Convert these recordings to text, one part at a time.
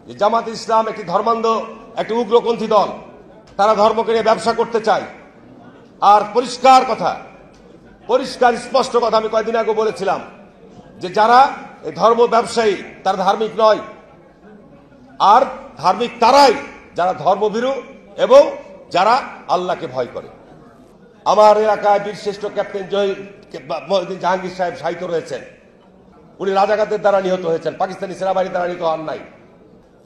যে জামাত ইসলাম একটি ধর্মান্ধ, একটি উগ্রপন্থী দল, তারা ধর্মকে নিয়ে ব্যবসা করতে চায়। আর পরিষ্কার কথা, পরিষ্কার স্পষ্ট কথা আমি কয়েকদিন আগে বলেছিলাম যে যারা এই ধর্ম ব্যবসায়ী তারা ধার্মিক নয়, আর ধার্মিক তারাই যারা ধর্মভীরু এবং যারা আল্লাহকে ভয় করে। আমার এলাকায় বীরশ্রেষ্ঠ ক্যাপ্টেন মহিউদ্দিন জাহাঙ্গীর সাহেব শাহিদ রয়েছেন। উনি রাজাকারদের দ্বারা নিহত হয়েছেন, পাকিস্তানি সেনাবাহিনীর দ্বারা নিহত হন নাই।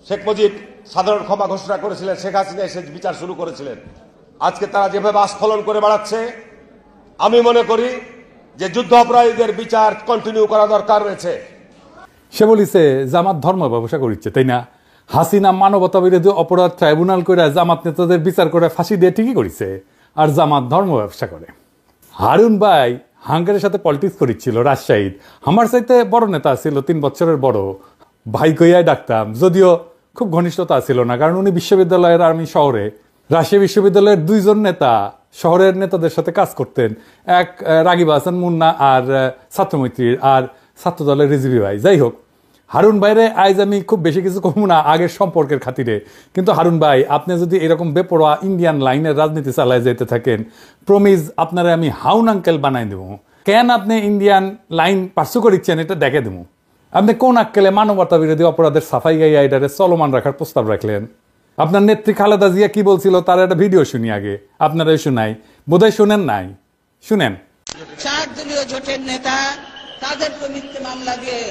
শেখ মুজিব সাধারণ ক্ষমা ঘোষণা করেছিলেন, শেখ হাসিনা এসে বিচার শুরু করেছিলেন। আজকে তারা যেভাবে আস্ফলন করে বেড়াচ্ছে, আমি মনে করি যে যুদ্ধ অপরাধীদের বিচার কন্টিনিউ করা দরকার রয়েছে। সে বলিছে জামাত ধর্ম ব্যবসা করিচ্ছে, তাই না? হাসিনা মানবতা বিরোধী অপরাধ ট্রাইব্যুনাল করে জামাত নেতাদের বিচার করে ফাঁসি দিয়ে ঠিকই করেছে, আর জামাত ধর্ম ব্যবসা করে। হারুন ভাই হাঙ্গারের সাথে পলিটিক্স করিচ্ছিল রাজশাহীর। আমার চাইতে বড় নেতা ছিল, 3 বছরের বড়, ভাই কইয়াই ডাকতাম, যদিও খুব ঘনিষ্ঠতা ছিল না, কারণ উনি বিশ্ববিদ্যালয়ের, আমি শহরে, রাজশাহী বিশ্ববিদ্যালয়ের 2 জন নেতা শহরের নেতাদের সাথে কাজ করতেন। এক রাগিব হাসান মুন্না আর ছাত্রমৈত্রীর, আর ছাত্রদলের রিজভি ভাই। যাই হোক, হারুন ভাইরে আজ আমি খুব বেশি কিছু কমু না আগের সম্পর্কের খাতিরে, কিন্তু হারুন ভাই আপনি যদি এরকম বেপরোয়া ইন্ডিয়ান লাইনের রাজনীতি চালায় যেতে থাকেন, প্রমিজ আপনারা আমি হাউন আঙ্কেল বানাই দেবো। কেন আপনি ইন্ডিয়ান লাইন পার্সু করিচ্ছেন এটা দেখে দেবো। আপনি কোন আক্কেলে মানবতা বিরোধী অপরাধের সাফাই গাইয়া এটারে চলমান রাখার প্রস্তাব রাখলেন? আপনার নেত্রী খালেদা জিয়া কি বলছিল তার একটা ভিডিও শুনি আগে, আপনারাই শোনাই, বোধহয় শুনেন নাই, শুনেন। 4 দলীয় জোটের নেতা তাদের মিথ্যে মামলা দিয়ে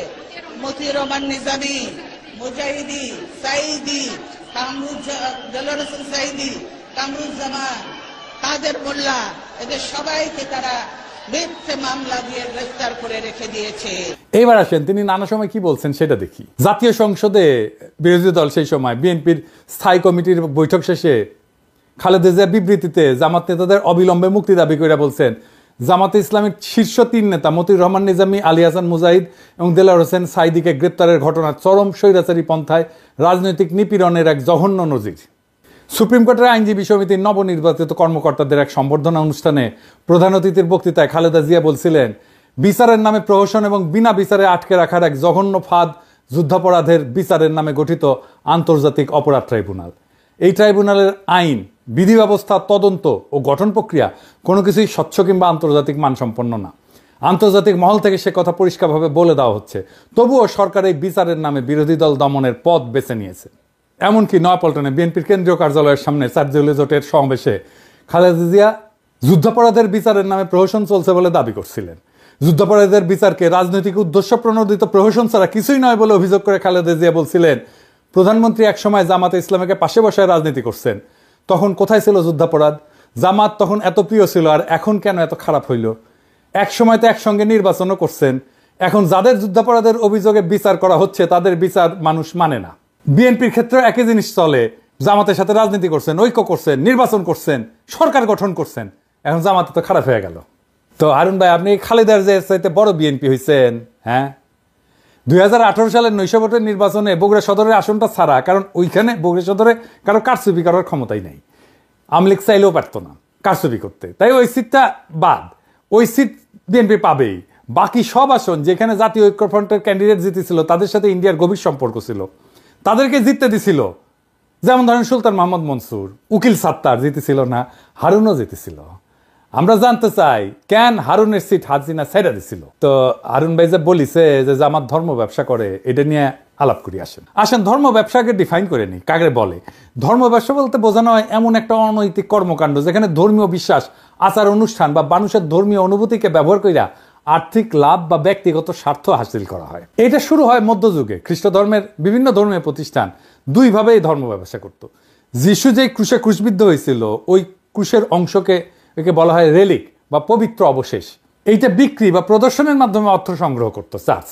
মতিউর রহমান নিজামী, মুজাহিদি, সাইদি, দেলোয়ার হোসেন সাইদি, কামরুজ্জামান, কাদের মোল্লা, এদের সবাইকে তারা মিথ্যে মামলা দিয়ে গ্রেফতার করে রেখে দিয়েছে। এইবার আসেন তিনি নানা সময় কি বলছেন সেটা দেখি। জাতীয় সংসদে বিরোধী দল সেই সময় বিএনপির স্থায়ী কমিটির বৈঠক শেষে খালেদা জিয়া বিবৃতিতে জামাত নেতাদের অবিলম্বে মুক্তি দাবি করে বলছেন, জামাতে ইসলামের শীর্ষ 3 নেতা মতিউর রহমান নিজামী, আলী হাসান মুজাহিদ এবং দেলোয়ার হোসেন সাইদিকে গ্রেপ্তারের ঘটনা চরম স্বৈরাচারী পন্থায় রাজনৈতিক নিপীড়নের এক জঘন্য নজির। সুপ্রিম কোর্টের আইনজীবী সমিতির নবনির্বাচিত কর্মকর্তাদের এক সম্বর্ধনা অনুষ্ঠানে প্রধান অতিথির বক্তৃতায় খালেদা জিয়া বলছিলেন, বিচারের নামে প্রহসন এবং বিনা বিচারে আটকে রাখার এক জঘন্য ফাঁদ যুদ্ধাপরাধের বিচারের নামে গঠিত আন্তর্জাতিক অপরাধ ট্রাইব্যুনাল। এই ট্রাইব্যুনালের আইন, বিধি ব্যবস্থা, তদন্ত ও গঠন প্রক্রিয়া কোনো কিছুই স্বচ্ছ কিংবা আন্তর্জাতিক মানসম্পন্ন না। আন্তর্জাতিক মহল থেকে সে কথা পরিষ্কারভাবে বলে দেওয়া হচ্ছে, তবুও সরকার এই বিচারের নামে বিরোধী দল দমনের পথ বেছে নিয়েছে। এমনকি নয়াপল্টনে বিএনপির কেন্দ্রীয় কার্যালয়ের সামনে 4 দলীয় জোটের সমাবেশে খালেদা জিয়া যুদ্ধাপরাধের বিচারের নামে প্রহসন চলছে বলে দাবি করছিলেন। যুদ্ধাপরাধের বিচারকে রাজনৈতিক উদ্দেশ্য প্রণোদিত প্রহসন ছাড়া কিছুই নয় বলে অভিযোগ করে খালেদা জিয়া বলছিলেন, প্রধানমন্ত্রী একসময় জামাতে ইসলামীকে পাশে বসায় রাজনীতি করছেন, তখন কোথায় ছিল যুদ্ধাপরাধ? জামাত তখন এত প্রিয় ছিল, আর এখন কেন এত খারাপ হইল? এক সময় তো একসঙ্গে নির্বাচনও করছেন, এখন যাদের যুদ্ধাপরাধের অভিযোগে বিচার করা হচ্ছে তাদের বিচার মানুষ মানে না। বিএনপির ক্ষেত্রে একই জিনিস চলে, জামাতের সাথে রাজনীতি করছেন, ঐক্য করছেন, নির্বাচন করছেন, সরকার গঠন করছেন, এখন জামাতে তো খারাপ হয়ে গেল। তো হারুন ভাই আপনি খালেদার যে চাইতে বড় বিএনপি হয়েছেন, হ্যাঁ 2018 সালের নৈশ ভোটের নির্বাচনে বগুড়া সদরের আসনটা ছাড়া, কারণ ওইখানে বগুড়া সদরে কারো কারচুপি করার ক্ষমতাই নাই, আওয়ামী লীগ চাইলেও পারতো না কারচুপি করতে, তাই ওই সিটটা বাদ, ওই সিট বিএনপি পাবেই। বাকি সব আসন যেখানে জাতীয় ঐক্যফ্রন্টের ক্যান্ডিডেট জিতেছিল তাদের সাথে ইন্ডিয়ার গভীর সম্পর্ক ছিল, তাদেরকে জিততে দিছিল। যেমন ধরেন সুলতান মোহাম্মদ মনসুর, উকিল সাত্তার জিতেছিল না, হারুনও জিতেছিল। আমরা জানতে চাই কেন হারুনের সিট হাসিনা ছেড়ে দিছিল। তো হারুন ভাই যে বলিছে যে জামাত ধর্ম ব্যবসা করে, এটা নিয়ে আলাপ করি। আসেন ধর্ম ব্যবসাকে ডিফাইন করে নি, কাকে বলে। ধর্ম ব্যবসা বলতে বোঝানো হয় এমন একটা অনৈতিক কর্মকাণ্ড যেখানে ধর্মীয় বিশ্বাস, আচার অনুষ্ঠান বা মানুষের ধর্মীয় অনুভূতিকে ব্যবহার কইরা আর্থিক লাভ বা ব্যক্তিগত স্বার্থ হাসিল করা হয়। এটা শুরু হয় মধ্যযুগে। খ্রিস্ট ধর্মের বিভিন্ন ধর্মীয় প্রতিষ্ঠান 2 ভাবে এই ধর্ম ব্যবসা করত। যিশু যে ক্রুশে ক্রুশবিদ্ধ হয়েছিল, ওই ক্রুশের অংশকে একে বলা হয় রেলিক বা পবিত্র অবশেষ। এইটা বিক্রি বা প্রদর্শনের মাধ্যমে অর্থ সংগ্রহ করতো চার্চ।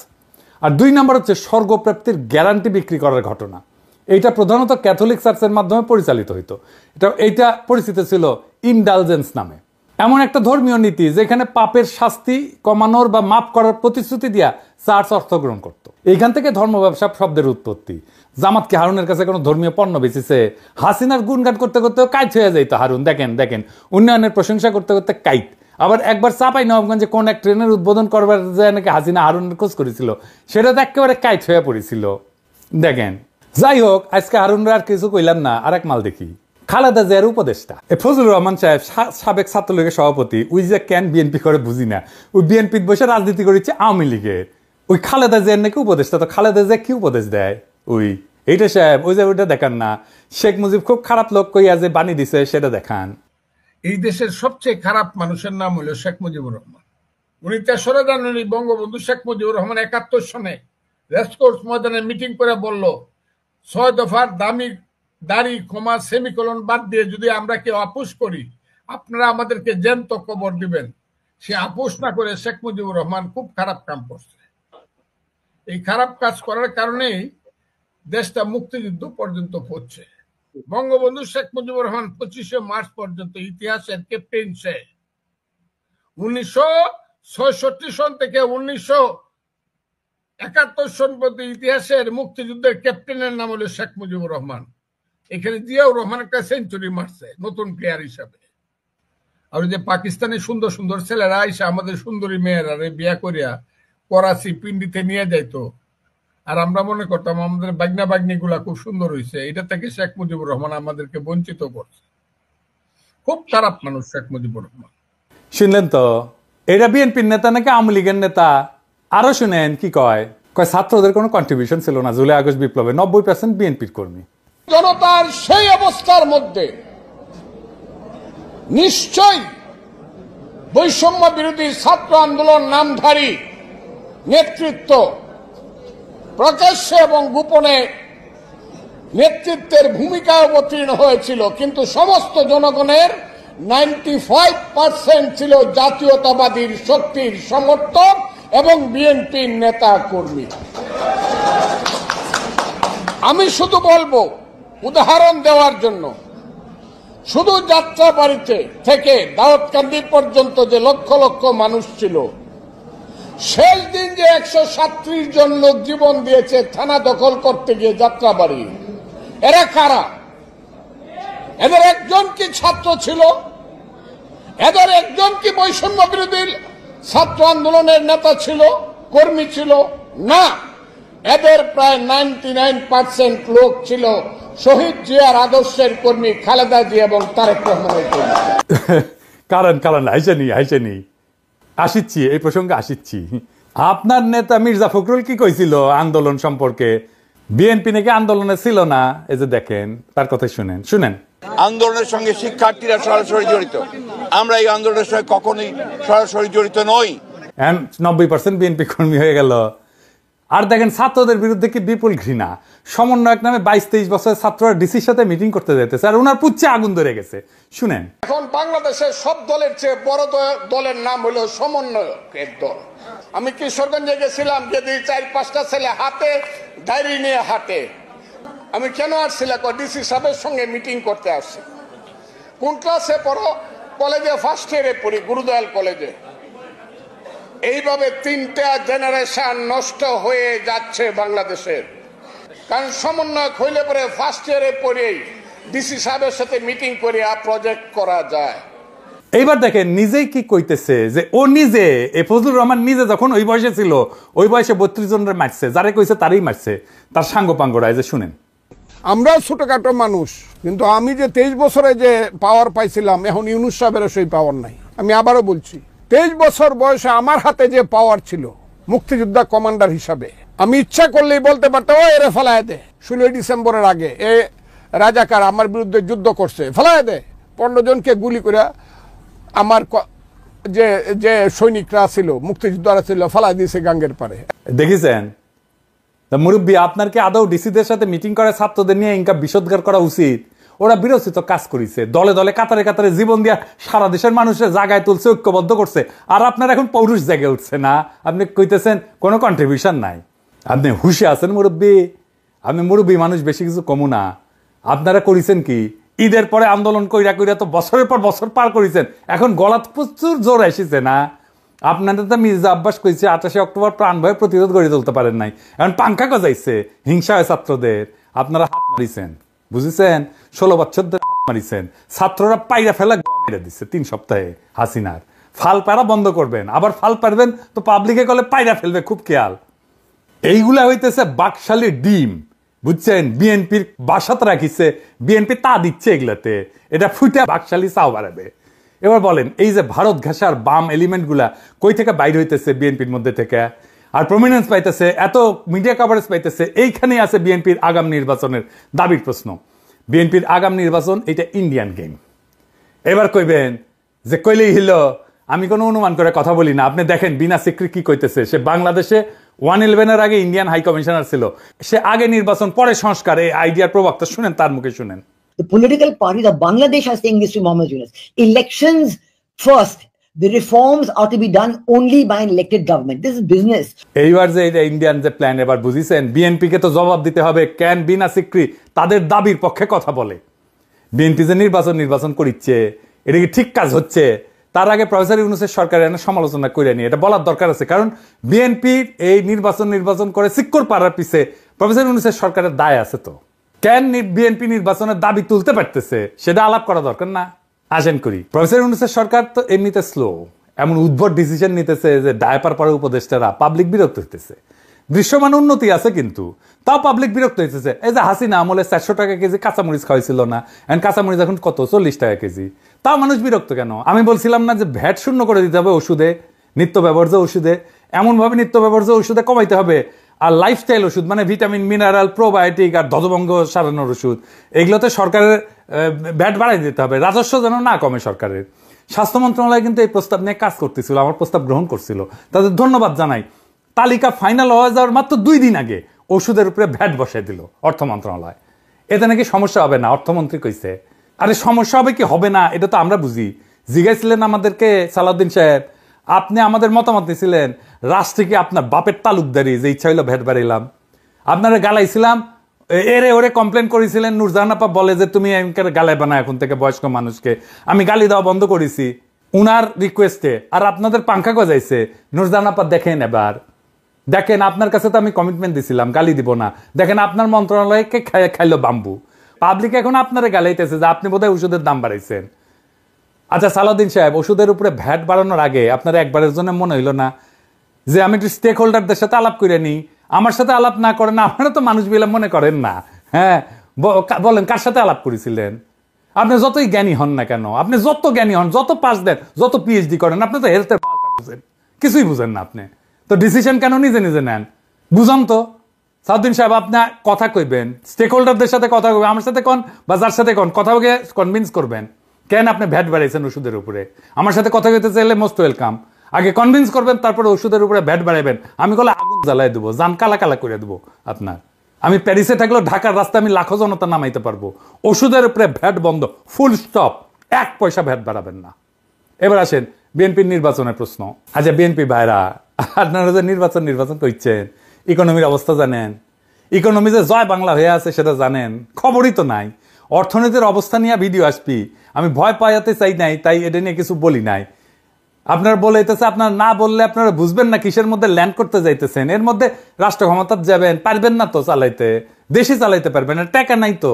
আর 2 নম্বর হচ্ছে স্বর্গপ্রাপ্তির গ্যারান্টি বিক্রি করার ঘটনা। এইটা প্রধানত ক্যাথলিক চার্চের মাধ্যমে পরিচালিত হইতো। এইটা পরিচিত ছিল ইনডালজেন্স নামে। এমন একটা ধর্মীয় নীতি যেখানে পাপের শাস্তি কমানোর বা মাফ করার প্রতিশ্রুতি দিয়া চার্চ অর্থ গ্রহণ করত। এইখান থেকে ধর্ম ব্যবসা শব্দের উৎপত্তি। জামাত কি হারুনের কাছে কোনো ধর্মীয় পণ্য বেচেছে? হাসিনার গুণগান করতে করতে কাইট হয়ে যাইতো হারুন। দেখেন উন্নয়নের প্রশংসা করতে করতে কাইট। আবার একবার চাপাই নবাবগঞ্জে কোন এক ট্রেনের উদ্বোধন করবার যায় নাকি হাসিনা হারুনের খোঁজ করেছিল, সেটা তো একেবারে কাইট হয়ে পড়েছিল। দেখেন যাই হোক, আজকে হারুনরা আর কিছু কইলাম না, আর এক মাল দেখি। খালেদা জিয়ার উপদেষ্টা ফজলুর রহমান সাহেব, সাবেক ছাত্রলীগের সভাপতি, ওই যে কেন বিএনপি করে বুঝি না, ওই বিএনপি বসে রাজনীতি করেছে আওয়ামী লীগের। ওই খালেদা জিয়ার নাকি উপদেষ্টা, তো খালেদা জিয়া কি উপদেশ দেয়? ওই এইটা সাহেব, ওই যে ওইটা দেখান না, শেখ মুজিব খুব খারাপ লোক কইয়া যে বাণী দিছে সেটা দেখান। এই দেশের সবচেয়ে খারাপ মানুষের নাম হলো শেখ মুজিবুর রহমান। উনি ৩রা জানুয়ারি বঙ্গবন্ধু শেখ মুজিবুর রহমান ৭১ সনে রেসকোর্স ময়দানে মিটিং করে বলল, ৬ দফার দাড়ি ক্ষমা সেমিকোলন বাদ দিয়ে যদি আমরা কেউ আপোষ করি, আপনারা আমাদেরকে জ্যান্ত কবর দিবেন। সে আপোষ না করে শেখ মুজিবুর রহমান খুব খারাপ কাম করছে। এই খারাপ কাজ করার কারণেই দেশটা মুক্তিযুদ্ধ পর্যন্ত পড়ছে। বঙ্গবন্ধু শেখ মুজিবুর রহমান ২৫শে মার্চ পর্যন্ত ইতিহাসের ক্যাপ্টেন সে। ১৯৬৬ সন থেকে ১৯৭১ সন পর্যন্ত ইতিহাসের মুক্তিযুদ্ধের ক্যাপ্টেনের নাম হলো শেখ মুজিবুর রহমান। এখানে জিয়াউর রহমান একটা সেঞ্চুরি মারছে নতুন প্লেয়ার হিসাবে। আর যে পাকিস্তানি সুন্দর সুন্দর ছেলেরা আইসা আমাদের সুন্দরী মেয়েরা বিয়া করিয়া করাচি পিন্ডিতে নিয়ে যাইতো, আর আমরা মনে করতাম আমাদের বাগনা বাগনি গুলা খুব সুন্দর হয়েছে। এটা থেকে শেখ মুজিবুর রহমান আমাদেরকে বঞ্চিত করছে। খুব খারাপ মানুষ শেখ মুজিবুর রহমান। শুনলেন তো, এটা বিএনপির নেতা নাকি আওয়ামী লীগের নেতা? আরো শুনেন কি কয়। ছাত্রদের কোনো কন্ট্রিবিউশন ছিল না জুলাই আগস্ট বিপ্লবে, ৯০% বিএনপির কর্মী। জনতার সেই অবস্থার মধ্যে নিশ্চয়ই বৈষম্য বিরোধী ছাত্র আন্দোলন নামধারী নেতৃত্ব প্রকাশ্যে এবং গোপনে নেতৃত্বের ভূমিকায় অবতীর্ণ হয়েছিল, কিন্তু সমস্ত জনগণের 95% ছিল জাতীয়তাবাদীর শক্তির সমর্থক এবং বিএনপির নেতা কর্মী। আমি শুধু বলবো, উদাহরণ দেওয়ার জন্য, শুধু যাত্রাবাড়িতে থেকে দাউদকান্দি পর্যন্ত যে লক্ষ লক্ষ মানুষ ছিল, শেষ দিন যে ১৩৭ জন লোক জীবন দিয়েছে থানা দখল করতে গিয়ে যাত্রাবাড়ি, এরা কারা? এদের একজন কি ছাত্র ছিল? এদের একজন কি বৈষম্য বিরোধী ছাত্র আন্দোলনের নেতা ছিল, কর্মী ছিল? না, এদের প্রায় 99% লোক ছিল শহীদ জিয়ার আদর্শের কর্মী, খালেদা জিয়া এবং তারেক রহমানের কর্মী। কারণ হাইসানি আসিচ্ছি, এই প্রসঙ্গে আসিচ্ছি। আপনার নেতা মির্জা ফখরুল কি কইছিল আন্দোলন সম্পর্কে? বিএনপি নাকি আন্দোলনে ছিল না। এই যে দেখেন, তার কথা শুনেন। আন্দোলনের সঙ্গে শিক্ষার্থীরা সরাসরি জড়িত, আমরা এই আন্দোলনের সঙ্গে কখনোই সরাসরি জড়িত নই। ৯০% বিএনপি কর্মী হয়ে গেল। আর দেখেন, ছাত্রদের বিরুদ্ধে কি বিপুল ঘৃণা। সমন্বয়ক নামে ২২-২৩ বছরের ছাত্ররা ডিসির সাথে মিটিং করতে যেতেছে, আর ওনার পুচ্ছে আগুন ধরে গেছে। শুনেন, এখন বাংলাদেশের সব দলের চেয়ে বড় দলের নাম হলো সমন্বয়কের দল। আমি কিশোরগঞ্জে গেছিলাম, যদি ৪-৫টা ছেলে হাতে ডায়েরি নিয়ে হাঁটে। আমি কেন আসছিলাম? ডিসি সাহেবের সঙ্গে মিটিং করতে আসছি। কোন ক্লাসে পড়ো? কলেজে ফার্স্ট ইয়ারে পড়ি, গুরুদয়াল কলেজে। এইভাবে 3টা জেনারেশন নষ্ট হয়ে যাচ্ছে বাংলাদেশের। কারণ সমন্বয়ক হইলে পরে ফার্স্ট ইয়ারে পড়েই ডিসি সাহেবের সাথে মিটিং করে প্রজেক্ট করা যায়। এইবার দেখেন নিজেই কি কইতেছে, যে ও নিজে, ফজলুর রহমান নিজে যখন ওই বয়সে ছিল, ওই বয়সে ৩২ জনের মারছে, যারে কইছে তারই মারছে, তার সাঙ্গপাঙ্গরা। যে শুনেন, আমরা ছোটখাটো মানুষ, কিন্তু আমি যে 23 বছরে যে পাওয়ার পাইছিলাম, এখন ইউনূস সাহেবের সেই পাওয়ার নাই। আমি আবারও বলছি, 23 বছর বয়সে আমার হাতে যে পাওয়ার ছিল মুক্তিযোদ্ধা কমান্ডার হিসাবে, আমি ইচ্ছা করলেই বলতে পারতাম, ও এরে ফেলায় দে। 16 ডিসেম্বরের আগে এ রাজাকার আমার বিরুদ্ধে যুদ্ধ করছে, ফেলায় দে। 15 জনকে গুলি করে আমার যে সৈনিকরা ছিল, মুক্তিযোদ্ধারা ছিল, ফেলায় দিয়েছে গাঙ্গের পারে। দেখেছেন মুরব্বী, আপনার কি আদৌ ডিসিদের সাথে মিটিং করে ছাত্রদের নিয়ে ইনকা বিশোদ্গার করা উচিত? ওরা বিরোচিত কাজ করেছে, দলে দলে কাতারে কাতারে জীবন দিয়া সারা দেশের মানুষের জায়গায় তুলছে, ঐক্যবদ্ধ করছে। আর আপনার এখন পৌরুষ জেগে উঠছে না, আপনি কইতেছেন কোনো কন্ট্রিবিউশন নাই। আপনি হুশে আছেন মুরব্বী, আপনি মুরব্বী মানুষ, বেশি কিছু কমু না। আপনারা করেছেন কি, ঈদের পরে আন্দোলন কইরা তো বছরের পর বছর পার করেছেন, এখন গলাত প্রচুর জোর এসেছে না? আপনাদের তো মির্জা আব্বাস কইছে ২৮শে অক্টোবর প্রাণ ভয়ে প্রতিরোধ গড়ে তুলতে পারেন নাই, এখন পাঙ্খা গজাইছে, হিংসা হয় ছাত্রদের। আপনারা হাত মারিছেন, বুঝেছেন? 16 বছর ধরে হাত মারিছেন, ছাত্ররা পাইরা ফেলা মেরে দিচ্ছে 3 সপ্তাহে হাসিনার। ফাল পারা বন্ধ করবেন, আবার ফাল পারবেন তো পাবলিকে কলে পাইরা ফেলবে, খুব খেয়াল। এইগুলা হইতেছে বাকশালী ডিম, বুঝছেন? বিএনপির বাসাত রাখিছে, বিএনপি তা দিচ্ছে এগুলাতে, এটা ফুটে বাকশালী চাও বাড়াবে। এবার বলেন, এই যে ভারত ঘাসার বাম এলিমেন্টগুলা কই থেকে বাইর হইতেছে বিএনপির মধ্যে থেকে, আর প্রমিনেন্স পাইতেছে, এত মিডিয়া কভারেজ পাইতেছে, এইখানেই আছে বিএনপির আগাম নির্বাচনের দাবির প্রশ্ন। বিএনপির আগাম নির্বাচন এটা ইন্ডিয়ান গেম। এবার কইবেন যে কইলেই হইল, আমি কোনো অনুমান করে কথা বলি না। আপনি দেখেন বিনা সিক্রি কি কইতেছে। সে বাংলাদেশে 111-এর আগে ইন্ডিয়ান হাই কমিশনার ছিল, সে আগে নির্বাচন পরে সংস্কার, এই আইডিয়ার প্রবক্তা। শুনেন তার মুখে শুনেন। The political parties of Bangladesh are saying this to Mohammed Yunus. Elections first. The reforms are to be done only by an elected government. This is business. এইবার যে এটা ইন্ডিয়ান যে প্ল্যান, এবার বুঝিছেন? বিএনপি কে তো জবাব দিতে হবে, কেন বিনা সিক্রি তাদের দাবির পক্ষে কথা বলে। বিএনপি যে নির্বাচন করিচ্ছে, এটা কি ঠিক কাজ হচ্ছে? তার আগে প্রফেসর ইউনূসের সরকারের এনে সমালোচনা করে নিয়ে এটা বলার দরকার আছে। কারণ বিএনপির এই নির্বাচন করে সিক্কর পাড়ার পিছে প্রফেসর ইউনূসের সরকারের দায় আছে। তো কেন বিএনপি নির্বাচনের দাবি তুলতে পারতেছে সেটা আলাপ করা দরকার না? আসেন করি। প্রফেসর ইউনূসের সরকার তো এমনিতে স্লো, এমন উদ্ভট ডিসিশন নিতেছে যে ডায়াপার পড়া উপদেষ্টারা পাবলিক বিরক্ত হইতেছে। দৃশ্যমান উন্নতি আছে কিন্তু তাও পাবলিক বিরক্ত হইতেছে। এই যে হাসিনা আমলে 400 টাকা কেজি কাঁচামরিচ খাওয়াইছিল না, এখন কাঁচামরিচ এখন কত 40 টাকা কেজি, তাও মানুষ বিরক্ত কেন? আমি বলছিলাম না যে ভ্যাট শূন্য করে দিতে হবে ওষুধে, নিত্য ব্যবহার্য ওষুধে, এমনভাবে নিত্য ব্যবহার্য ওষুধে কমাইতে হবে। আর লাইফস্টাইল ওষুধ মানে ভিটামিন, মিনারেল, প্রোবায়োটিক আর ধ্বজভঙ্গ সারানোর ওষুধ, এগুলোতে সরকারের ভ্যাট বাড়াই দিতে হবে, রাজস্ব যেন না কমে সরকারের। স্বাস্থ্য মন্ত্রণালয় কিন্তু এই প্রস্তাব নিয়ে কাজ করতেছিল, আমার প্রস্তাব গ্রহণ করছিল, তাদের ধন্যবাদ জানাই। তালিকা ফাইনাল হয়ে যাওয়ার মাত্র 2 দিন আগে ওষুধের উপরে ভ্যাট বসাই দিল অর্থ মন্ত্রণালয়। এতে নাকি সমস্যা হবে না, অর্থমন্ত্রী কইছে। আরে সমস্যা হবে কি হবে না এটা তো আমরা বুঝি। জিজ্ঞাসিলেন আমাদেরকে সালাউদ্দিন সাহেব, আপনি আমাদের মতামত নিয়েছিলেন, রাষ্ট্রে কি আপনার বাপের তালুকদারি যে ইচ্ছা হইলো ভ্যাট বাড়াইলাম? আপনারা গালাইছিলাম, এরে ওরে কমপ্লেন করেছিলেন। নূরজাহান আপা বলে যে তুমি গালাইবা না এখন থেকে বয়স্ক মানুষকে, আমি গালি দেওয়া বন্ধ করেছি উনার রিকোয়েস্টে। আর আপনাদের পাঙ্খা গজাইছে। নূরজাহান আপা দেখেন, এবার দেখেন, আপনার কাছে তো আমি কমিটমেন্ট দিছিলাম গালি দিব না, দেখেন আপনার মন্ত্রণালয়কে খাইলো বাম্বু। পাবলিক এখন আপনারা গালাইতেছে যে আপনি বোধহয় ওষুধের দাম বাড়াইছেন। আচ্ছা সালাউদ্দিন সাহেব, ওষুধের উপরে ভ্যাট বাড়ানোর আগে আপনার একবারের জন্য মনে হইল না যে আমি একটু স্টেক হোল্ডারদের সাথে আলাপ করে নিই? আমার সাথে আলাপ না করেন, আপনারা তো মানুষ বিলা মনে করেন না। হ্যাঁ বলেন, কার সাথে আলাপ করেছিলেন? আপনি যতই জ্ঞানী হন না কেন, আপনি যত জ্ঞানী হন, যত পাস দেন, যত পিএইচডি করেন, আপনি তো হেলথের বুঝেন, কিছুই বুঝেন না আপনি। তো ডিসিশন কেন নিজে নিজে নেন? বুঝান তো। সাউদ্দিন সাহেব, আপনি কথা কইবেন, স্টেক হোল্ডারদের সাথে কথা কইবেন, আমার সাথে কোন বা যার সাথে কোন কথা বলে কনভিন্স করবেন কেন আপনি ভ্যাট বাড়াইছেন ওষুধের উপরে। আমার সাথে কথা কইতে চাইলে মোস্ট ওয়েলকাম। আগে কনভিন্স করবেন, তারপরে ওষুধের উপরে ভ্যাট বাড়াইবেন। আমি কলে আগুন জ্বালাই দেবো, জান কালা কালা করে দেবো আপনার। আমি প্যারিসে থাকলেও ঢাকার রাস্তায় আমি লাখো জনতা নামাইতে পারবো। ওষুধের উপরে ভ্যাট বন্ধ, ফুল স্টপ, 1 পয়সা ভ্যাট বাড়াবেন না। এবার আসেন বিএনপির নির্বাচনের প্রশ্ন। আচ্ছা বিএনপি ভাইরা, আপনারা যে নির্বাচন করছেন, ইকোনমির অবস্থা জানেন? ইকোনমি যে জয় বাংলা হয়ে আছে সেটা জানেন? খবরই তো নাই। অর্থনীতির অবস্থা নিয়ে ভিডিও আসবি, আমি ভয় পাইতে চাই নাই, তাই এটা নিয়ে কিছু বলি নাই। আপনারা বলেছে, আপনারা না বললে আপনারা বুঝবেন না কিসের মধ্যে ল্যান্ড করতে যাইতেছেন। এর মধ্যে রাষ্ট্র ক্ষমতা যাবেন, পারবেন না তো চালাইতে, দেশে চালাইতে পারবেন না, টাকা নাই তো।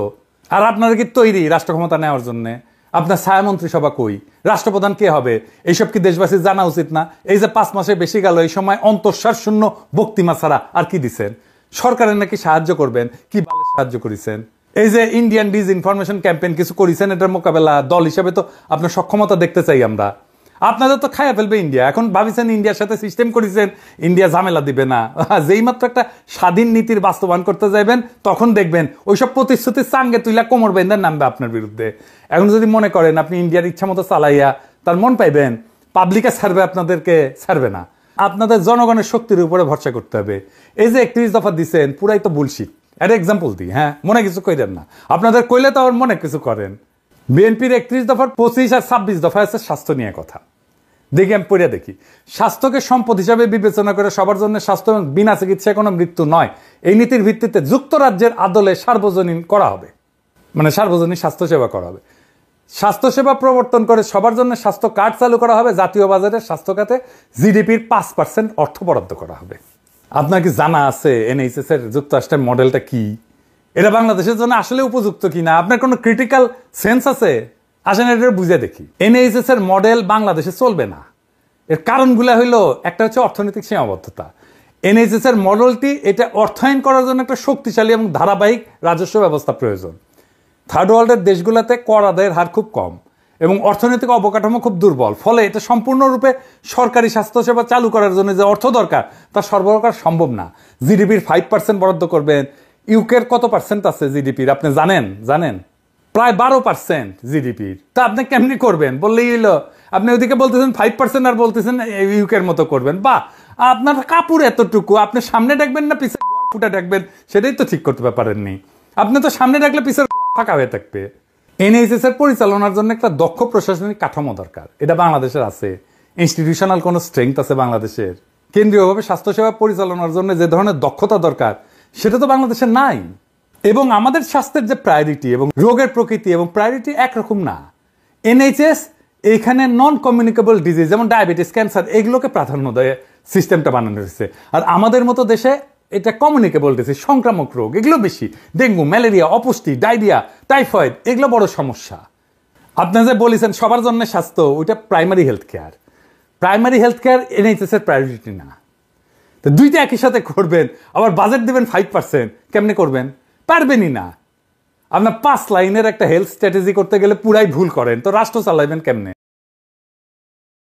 আর আপনারা কি তৈরি রাষ্ট্র ক্ষমতা নেওয়ার জন্য? আপনার ছায়ামন্ত্রী সভা কই? রাষ্ট্রপ্রধান কে হবে? এইসব কি দেশবাসীর জানা উচিত না? এই যে 5 মাসে বেশি গেল, এই সময় অন্তঃসার শূন্য বক্তিমা ছাড়া আর কি দিচ্ছেন? সরকারের নাকি সাহায্য করবেন, কি ভালো সাহায্য করেছেন? এই যে ইন্ডিয়ান ডিসইনফরমেশন ক্যাম্পেইন কিছু করেছেন, এটার মোকাবেলা দল হিসেবে তো আপনার সক্ষমতা দেখতে চাই আমরা। আপনাদের তো খাইয়া ফেলবে ইন্ডিয়া। এখন ভাবিছেন ইন্ডিয়ার সাথে সিস্টেম করেছেন, ইন্ডিয়া ঝামেলা দিবে না। যেই মাত্র একটা স্বাধীন নীতির বাস্তবায়ন করতে যাইবেন, তখন দেখবেন ওইসব প্রতিশ্রুতির চাঙ্গে তুইলা কোমর বেঁধে নামবে আপনার বিরুদ্ধে। এখন যদি মনে করেন আপনি ইন্ডিয়ার ইচ্ছা মতো চালাইয়া তার মন পাইবেন, পাবলিকে ছাড়বে, আপনাদেরকে ছাড়বে না। আপনাদের জনগণের শক্তির উপরে ভরসা করতে হবে। এই যে 31 দফা দিচ্ছেন, পুরাই তো বুলশিট। একটা এক্সাম্পল দিই, হ্যাঁ, মনে কিছু কইলেন না। আপনাদের কইলে তো আবার মনে কিছু করেন। বিএনপির 31 দফার 25 আর 26 দফা আছে স্বাস্থ্য নিয়ে কথা। দেখি আমি পড়ে দেখি। স্বাস্থ্যকে সম্পদ হিসাবে বিবেচনা করে সবার জন্য স্বাস্থ্য এবং বিনা চিকিৎসায় কোনো মৃত্যু নয়, এই নীতির ভিত্তিতে যুক্তরাজ্যের আদলে সার্বজনীন করা হবে, মানে সার্বজনীন স্বাস্থ্যসেবা করা হবে। স্বাস্থ্যসেবা প্রবর্তন করে সবার জন্য স্বাস্থ্য কার্ড চালু করা হবে। জাতীয় বাজারে স্বাস্থ্য খাতে জিডিপির 5% অর্থ বরাদ্দ করা হবে। আপনার কি জানা আছে এনএইচএস এর যুক্তরাষ্ট্রের মডেলটা কি? এটা বাংলাদেশের জন্য আসলে উপযুক্ত কিনা? আপনার কোনো ক্রিটিক্যাল সেন্স আছে? আসেন এটা বুঝে দেখি। এনএইচএস এর মডেল বাংলাদেশে চলবে না। এর কারণগুলো হইলো, একটা হচ্ছে অর্থনৈতিক সীমাবদ্ধতা। এনএইচএস এর মডেলটি এটা অর্থায়ন করার জন্য একটা শক্তিশালী এবং ধারাবাহিক রাজস্ব ব্যবস্থা প্রয়োজন। থার্ড ওয়ার্ল্ডের দেশগুলোতে কর আদায়ের হার খুব কম এবং অর্থনৈতিক অবকাঠামো খুব দুর্বল, ফলে এটা সম্পূর্ণরূপে সরকারি স্বাস্থ্যসেবা চালু করার জন্য যে অর্থ দরকার তা সরবরাহ করা সম্ভব না। জিডিপির 5% বরাদ্দ করবেন। ইউকের কত পার্সেন্ট আছে জিডিপির আপনি জানেন? প্রায় 12% জিডিপির। তা আপনি কেমনি করবেন বললেই হইলো। আপনি ওইদিকে বলতেছেন 5% আর বলতেছেন ইউকের মতো করবেন। বা আপনার কাপড় এতটুকু, আপনি সামনে ডাকবেন না পিছে ফুটা ডাকবেন সেটাই তো ঠিক করতে পারেননি। আপনি তো সামনে ডাকলে পিছের ফাঁকা হয়ে থাকবে। এনএইচএস এর পরিচালনার জন্য একটা দক্ষ প্রশাসনিক কাঠামো দরকার। এটা বাংলাদেশের আছে। ইনস্টিটিউশনাল কোনো স্ট্রেংথ আছে বাংলাদেশের? কেন্দ্রীয়ভাবে স্বাস্থ্যসেবা পরিচালনার জন্য যে ধরনের দক্ষতা দরকার সেটা তো বাংলাদেশের নাই। এবং আমাদের স্বাস্থ্যের যে প্রায়োরিটি এবং রোগের প্রকৃতি এবং প্রায়োরিটি একরকম না। এনএইচএস এখানে নন কমিউনিকেবল ডিজিজ যেমন ডায়াবেটিস, ক্যান্সার এগুলোকে প্রাধান্য দেয় সিস্টেমটা বানানো হয়েছে। আর আমাদের মতো দেশে এটা কমিউনিকেবল ডিজিজ, সংক্রামক রোগ এগুলো বেশি। ডেঙ্গু, ম্যালেরিয়া, অপুষ্টি, ডায়রিয়া, টাইফয়েড এগুলো বড় সমস্যা। আপনি যে বলেছেন সবার জন্য স্বাস্থ্য, ওইটা primary health care. Primary health care NHS এর প্রায়োরিটি না। তো দুইটা একই সাথে করবেন, আবার বাজেট দেবেন 5%, কেমনে করবেন? পারবেনই না। আপনার 5 লাইনের একটা হেলথ স্ট্র্যাটেজি করতে গেলে পুরাই ভুল করেন, তো রাষ্ট্র চালাইবেন কেমনে?